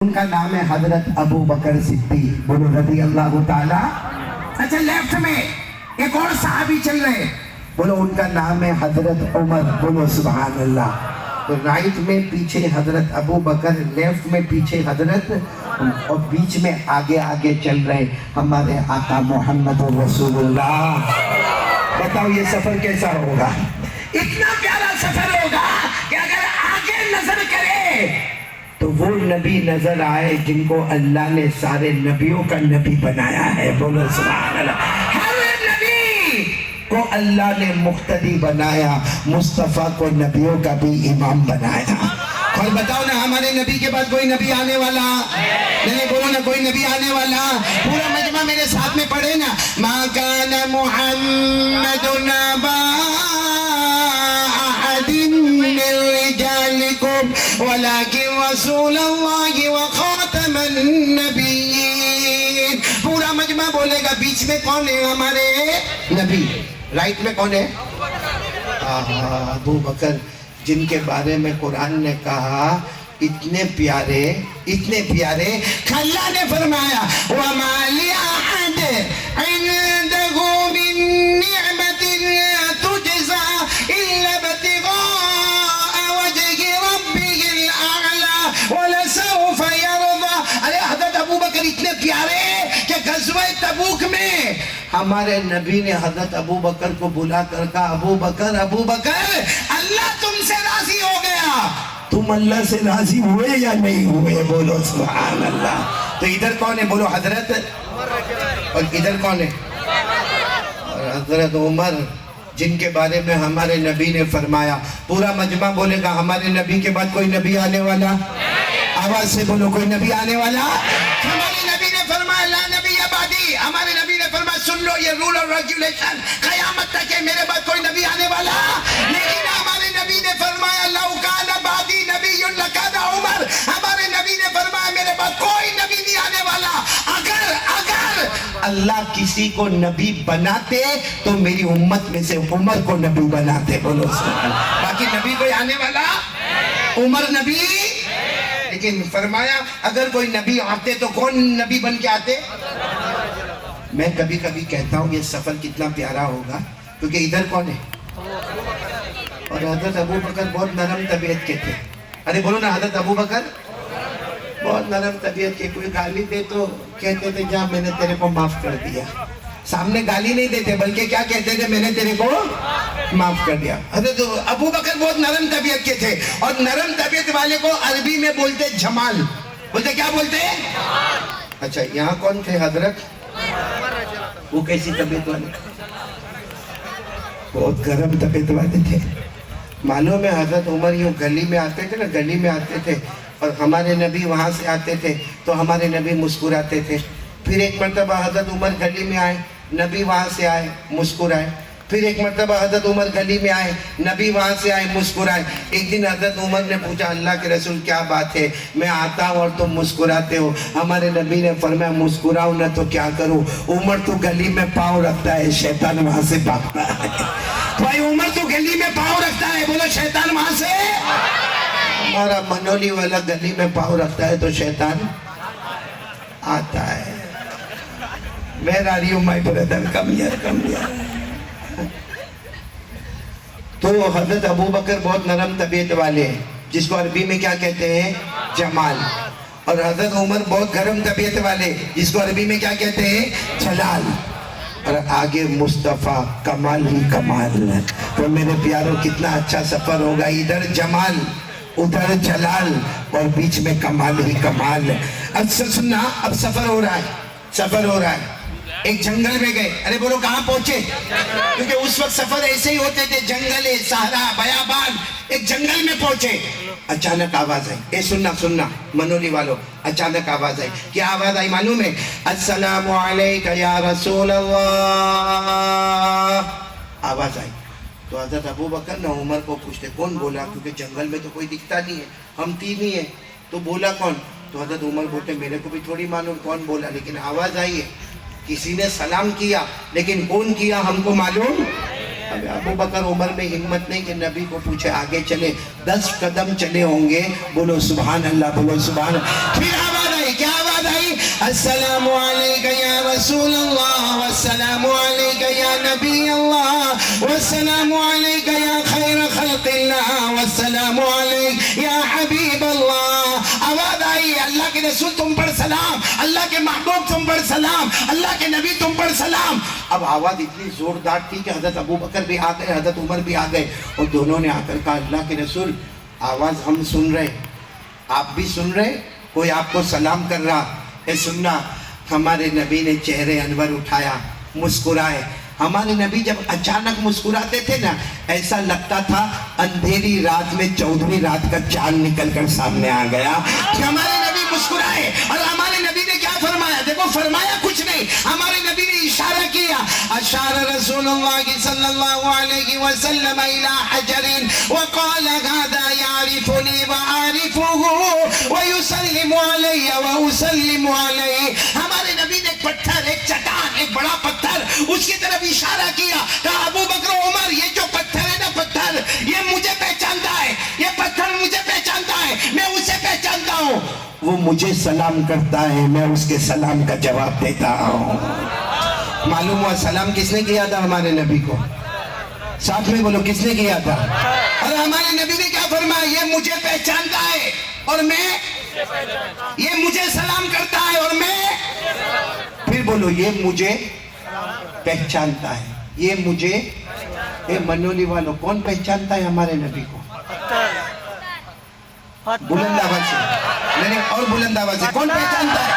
उनका नाम है हजरत अबू बकर सिद्दीक, बोलो रज़ी अल्लाह ताला। अच्छा, लेफ्ट में एक और साहबी चल रहे, बोलो उनका नाम है हजरत उमर, बोलो सुभान अल्लाह। तो राइट में पीछे हजरत अबू बकर, लेफ्ट में पीछे हजरत, और बीच में आगे आगे चल रहे हमारे आका मोहम्मद रसूलुल्लाह। बताओ ये सफर कैसा होगा? इतना प्यारा सफर होगा कि अगर आगे नजर करे तो वो नबी नजर आए जिनको अल्लाह ने सारे नबियों का नबी बनाया है, बोलो सुभान अल्लाह। हर नबी को अल्लाह ने मुख्तदी बनाया, मुस्तफ़ा को नबियों का भी इमाम बनाया। और बताओ ना, हमारे नबी के बाद कोई नबी आने वाला नहीं? बोलो ना, कोई नबी आने वाला? पूरा मजमा मेरे साथ में पढ़े ना। मा काना मुहम्मदुन अबा अहदिन मिन रिजालिकुम वलाकिन रसूलुल्लाहि व खातमन नबिय्यीन। पूरा मजमा बोलेगा। बीच में कौन है? हमारे नबी। राइट में कौन है? अबू बकर, जिनके बारे में कुरान ने कहा इतने प्यारे, इतने प्यारे। अल्लाह ने फरमाया वमा लिअहद इंदहु मिन निअमतिन तुजज़ा इल्ला इब्तिग़ाअ वजहि रब्बिहिल अअला वलसौफ यरदा। अरे हज़रत अबू बकर इतने प्यारे कि ग़ज़वा तबूक में हमारे नबी ने हज़रत अबू बकर को बुला कर कहा, अबू बकर, अबू बकर, अल्लाह तुमसे राजी हो गया। तुम अल्लाह से राजी हुए या नहीं हुए? बोलो सुभान अल्लाह। तो इधर कौन है? बोलो हजरत। और इधर कौन है? हजरत उमर, जिनके बारे में हमारे नबी ने फरमाया। पूरा मजमा बोलेगा हमारे नबी के बाद कोई नबी आने वाला? आवाज से बोलो, कोई नबी आने वाला? हमारे नबी ने फरमाया ला नबी अबादी। हमारे नबी ने फरमाया सुन लो ये रूल और रेगुलेशन, कयामत तक है, मेरे बाद कोई नबी आने वाला। लेकिन हमारे नबी ने फरमाया लौ काना बादी नबियुन लकाना उमर। हमारे नबी ने फरमाया मेरे बाद कोई नबी नहीं आने वाला। अगर अल्लाह किसी को नबी बनाते तो मेरी उम्मत में से उमर को नबी बनाते, बोलो सुभान। बाकी नबी कोई आने वाला? उमर नबी। लेकिन फरमाया अगर कोई नबी आते तो कौन नबी बन के आते? मैं कभी कभी कहता हूँ ये सफर कितना प्यारा होगा, क्योंकि इधर कौन है? और हजरत अबू बकर बहुत नरम तबीयत के थे। अरे बोलो ना, हजरत अबू बकर बहुत नरम तबीयत के। कोई गाली दे तो कहते थे जा मैंने तेरे को माफ कर दिया। सामने गाली नहीं देते, बल्कि क्या कहते थे? मैंने तेरे को माफ कर दिया। हजरत अबू बकर बहुत नरम तबीयत के थे, और नरम तबीयत वाले को अरबी में बोलते जमाल। बोलते क्या बोलते? अच्छा, यहाँ कौन थे हजरत? वो कैसी तबीयत वाले? बहुत गर्म तबीयत वाले थे। मालूम है हजरत उमर यूँ गली में आते थे ना, गली में आते थे और हमारे नबी वहाँ से आते थे तो हमारे नबी मुस्कुराते थे। फिर एक मरतबा हजरत उमर गली में आए, नबी वहाँ से आए, मुस्कुराए। फिर एक मरतबा हजरत उमर गली में आए, नबी वहाँ से आए, मुस्कुराए। एक दिन हजरत उमर ने पूछा अल्लाह के रसूल क्या बात है, मैं आता हूँ और तुम मुस्कुराते हो? हमारे नबी ने फरमाया मुस्कुराऊँ ना तो क्या करूँ? उमर तो गली में पाँव रखता है, शैतान वहाँ से भागता है। भाई उमर तो गली में पाँव रखता है, बोलो शैतान वहाँ से। हमारा मनोली वाला गली में पाँव रखता है तो शैतान आता है। Where are you my brother? Come here, come here. तो हजरत अबू बकर बहुत नरम तबीयत वाले हैं, जिसको अरबी में क्या कहते हैं? जमाल। और हजरत उमर बहुत गर्म तबीयत वाले, जिसको अरबी में क्या कहते हैं? जलाल। और आगे मुस्तफ़ा, कमाल ही कमाल। तो मेरे प्यारों कितना अच्छा सफर होगा। इधर जमाल, उधर जलाल, और बीच में कमाल ही कमाल। अब सुनना, अब सफर हो रहा है, सफर हो रहा है। एक जंगल में गए। अरे बोलो कहाँ पहुंचे? क्योंकि उस वक्त सफर ऐसे ही होते थे, जंगल, सहारा, बयाबान। एक जंगल में पहुंचे, अचानक आवाज आई। ए सुनना सुनना मनोली वालों, अचानक आवाज आई। क्या आवाज आई मालूम है? अस्सलामु अलैका या रसूल अल्लाह। आवाज आई तो हजरत अबू बकर ने उमर को पूछते कौन बोला, क्योंकि जंगल में तो कोई दिखता नहीं है, हम तीन ही है, तो बोला कौन? तो हजरत उमर बोलते मेरे को भी थोड़ी मालूम कौन बोला, लेकिन आवाज आई है। किसी ने सलाम किया, लेकिन कौन किया हमको मालूम। अब अबू बकर उमर में हिम्मत नहीं कि नबी को पूछे, आगे चले। 10 कदम चले होंगे, बोलो सुभान अल्लाह, बोलो सुभान। फिर अस्सलामु अलैका या रसूल अल्लाह, वस्सलामु अलैका या नबी अल्लाह, वस्सलामु अलैका या खैर खल्क़िल्लाह, वस्सलामु अलैका या हबीब अल्लाह। आवाज आई, अल्लाह के रसूल तुम पर सलाम, अल्लाह के महबूब तुम पर सलाम, अल्लाह के नबी तुम पर सलाम। अब आवाज इतनी जोरदार थी कि हजरत अबू बकर भी आ गए, हजरत उमर भी आ गए, और दोनों ने आकर कहा अल्लाह के रसूल आवाज हम सुन रहे, आप भी सुन रहे, कोई आपको सलाम कर रहा है। सुनना, हमारे नबी ने चेहरे अनवर उठाया, मुस्कुराए। हमारे नबी जब अचानक मुस्कुराते थे ना, ऐसा लगता था अंधेरी रात में 14वीं रात का चांद निकलकर सामने आ गया। हमारे नबी मुस्कुराए, और हमारे नबी ने क्या फरमाया? देखो, फरमाया कुछ नहीं, हमारे नबी ने इशारा किया। अशार रसूलुल्लाह सल्लल्लाहु अलैहि वसल्लम इला हजरिन वक़ाल हादा यारिफुनी व आरिफुहु व युसल्लिमु अलैया व उसल्लिमु अलैहि। हमारे नबी ने एक पत्थर, एक चट्टान, एक बड़ा पत्थर, उसकी तरफ इशारा किया। कहा अबू बकर, उमर, ये जो पत्थर है ना, पत्थर ये मुझे पहचानता है, ये पत्थर मुझे पहचानता है, मैं उसे पहचानता हूँ। वो मुझे सलाम करता है, मैं उसके सलाम का जवाब देता हूँ। मालूम हुआ सलाम किसने किया था? हमारे नबी को। साथ में बोलो, किसने किया था? और हमारे नबी ने क्या फरमाया? ये मुझे पहचानता है और मैं, ये मुझे सलाम करता है और मैं, फिर बोलो, ये मुझे पहचानता है, ये मुझे, ये मनोली वालों, कौन पहचानता है हमारे नबी को? बुलंद आवाज से, नहीं, और बुलंद आवाज से, कौन पहचानता है?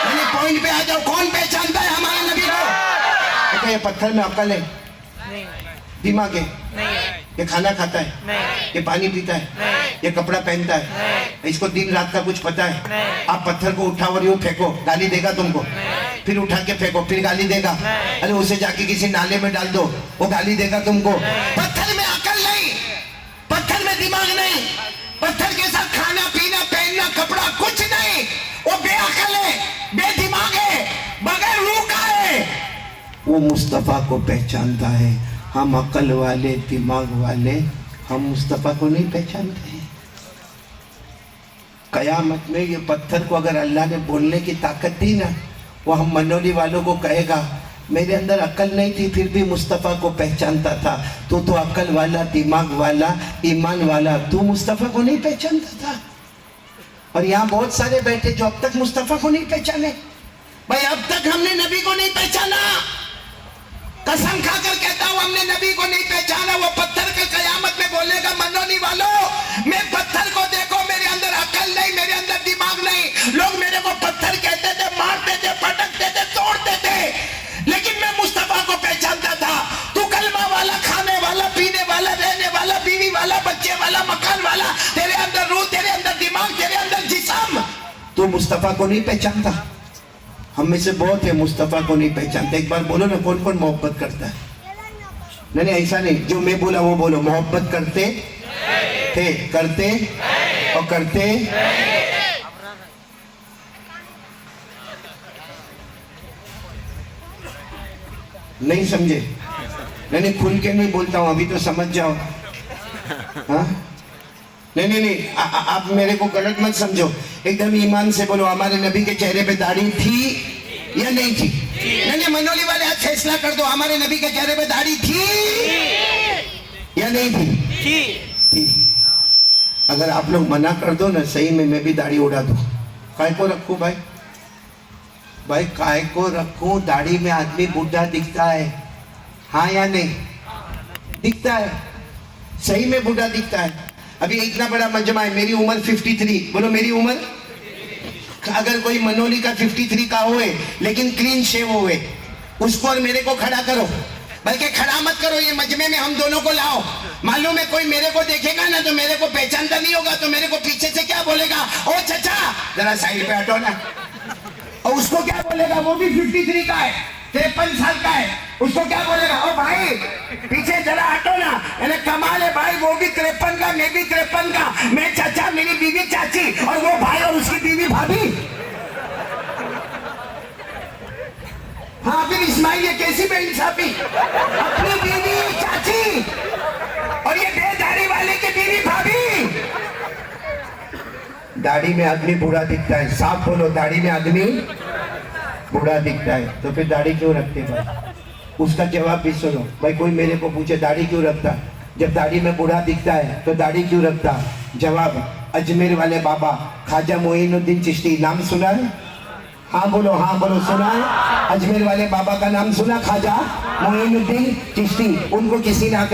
नहीं, पॉइंट पे आ जाओ, कौन पहचानता है हमारे नबी को? तो ये पत्थर में अकल है, दिमाग है, ये खाना खाता है, ये पानी पीता है, ये कपड़ा पहनता है, इसको दिन रात का कुछ पता है। आप पत्थर को उठाओ और यूं फेंको, गाली देगा तुमको, फिर उठा के फेंको, फिर गाली देगा। अरे उसे जाके किसी नाले में डाल दो, वो गाली देगा तुमको। पत्थर में अकल नहीं, पत्थर में दिमाग नहीं, पत्थर के साथ खाना पीना पहनना कपड़ा कुछ नहीं, वो बेअकल है, बेदिमाग है, बगैर रूह का है। वो मुस्तफा को पहचानता है। हम अकल वाले, दिमाग वाले, हम मुस्तफा को नहीं पहचानते हैं। कयामत में ये पत्थर को अगर अल्लाह ने बोलने की ताकत दी ना, वो हम मनोली वालों को कहेगा मेरे अंदर अकल नहीं थी फिर भी मुस्तफ़ा को पहचानता था, तू तो अकल वाला, दिमाग वाला, ईमान वाला, तू मुस्तफ़ा को नहीं पहचानता था। और यहाँ बहुत सारे बैठे जो अब तक मुस्तफ़ा को नहीं पहचाने। भाई अब तक हमने नबी को नहीं पहचाना, कसम खाकर कहता हूँ हमने नबी को नहीं पहचाना। वो पत्थर के कयामत में बोलेगा मनोनी वालों, मैं पत्थर को देखो, मेरे अंदर अकल नहीं, मेरे अंदर दिमाग नहीं, लोग मेरे को पत्थर कहते थे, मारते थे, पटकते थे, तोड़ते थे, लेकिन मैं मुस्तफा को पहचानता था। तू कलमा वाला, खाने वाला, पीने वाला, रहने वाला, बीवी वाला, बच्चे वाला, मकान वाला, तेरे अंदर रूह, तेरे अंदर दिमाग, तेरे अंदर जिस्म, तू मुस्तफा को नहीं पहचानता। हम में से बहुत है मुस्तफा को नहीं पहचानते। एक बार बोलो ना, कौन कौन मोहब्बत करता है? नहीं नहीं, ऐसा नहीं, जो मैं बोला वो बोलो। मोहब्बत करते थे, करते और करते। नहीं समझे? नहीं, खुल के नहीं बोलता हूं, अभी तो समझ जाओ। हाँ, नहीं, आप मेरे को गलत मत समझो, एकदम ईमान से बोलो, हमारे नबी के चेहरे पे दाढ़ी थी या नहीं थी? नहीं, मनोली वाले आज फैसला कर दो, हमारे नबी के चेहरे पे दाढ़ी थी या नहीं थी? अगर आप लोग मना कर दो ना, सही में मैं भी दाढ़ी उड़ा दूं। काय को रखूं भाई? भाई काय को रखूं? दाढ़ी में आदमी बूढ़ा दिखता है, हाँ या नहीं? दिखता है, सही में बूढ़ा दिखता है। अभी इतना बड़ा मजमा है, मेरी उम्र 53, बोलो मेरी उम्र। अगर कोई मनोली का 53 का होए लेकिन क्लीन शेव होए, उसको और मेरे को खड़ा करो, बल्कि खड़ा मत करो, ये मजमे में हम दोनों को लाओ। मालूम है कोई मेरे को देखेगा ना तो मेरे को पहचानता नहीं होगा, तो मेरे को पीछे से क्या बोलेगा, ओ चचा जरा साइड पे हटो ना। और उसको क्या बोलेगा, वो भी 53 का है, 53 साल का है, उसको क्या बोलेगा, ओ भाई पीछे जरा हटो ना। यानी कमाल है भाई, वो भी 53 का, मैं भी 53 का, मैं चाचा, मेरी बीवी चाची, और वो भाई और उसकी बीवी भाभी। हाँ फिर इस्माइल ये कैसी बेइंसाफी, अपनी बीवी चाची और ये बेदाढ़ी वाले की बीवी भाभी। दाढ़ी में आदमी बूढ़ा दिखता है, साफ बोलो, दाढ़ी में आदमी बूढ़ा दिखता है, तो फिर दाढ़ी क्यों रखते भाई? उसका जवाब भी सुनो भाई। कोई मेरे को पूछे दाढ़ी क्यों रखता, जब दाढ़ी में बूढ़ा दिखता है तो दाढ़ी क्यों रखता? जवाब, अजमेर वाले बाबा ख्वाजा मोइनुद्दीन चिश्ती, नाम सुना है? हाँ बोलो, सुना है? अजमेर वाले बाबा का नाम सुना, ख्वाजा मोइनुद्दीन चिश्ती। उनको किसी ने आकर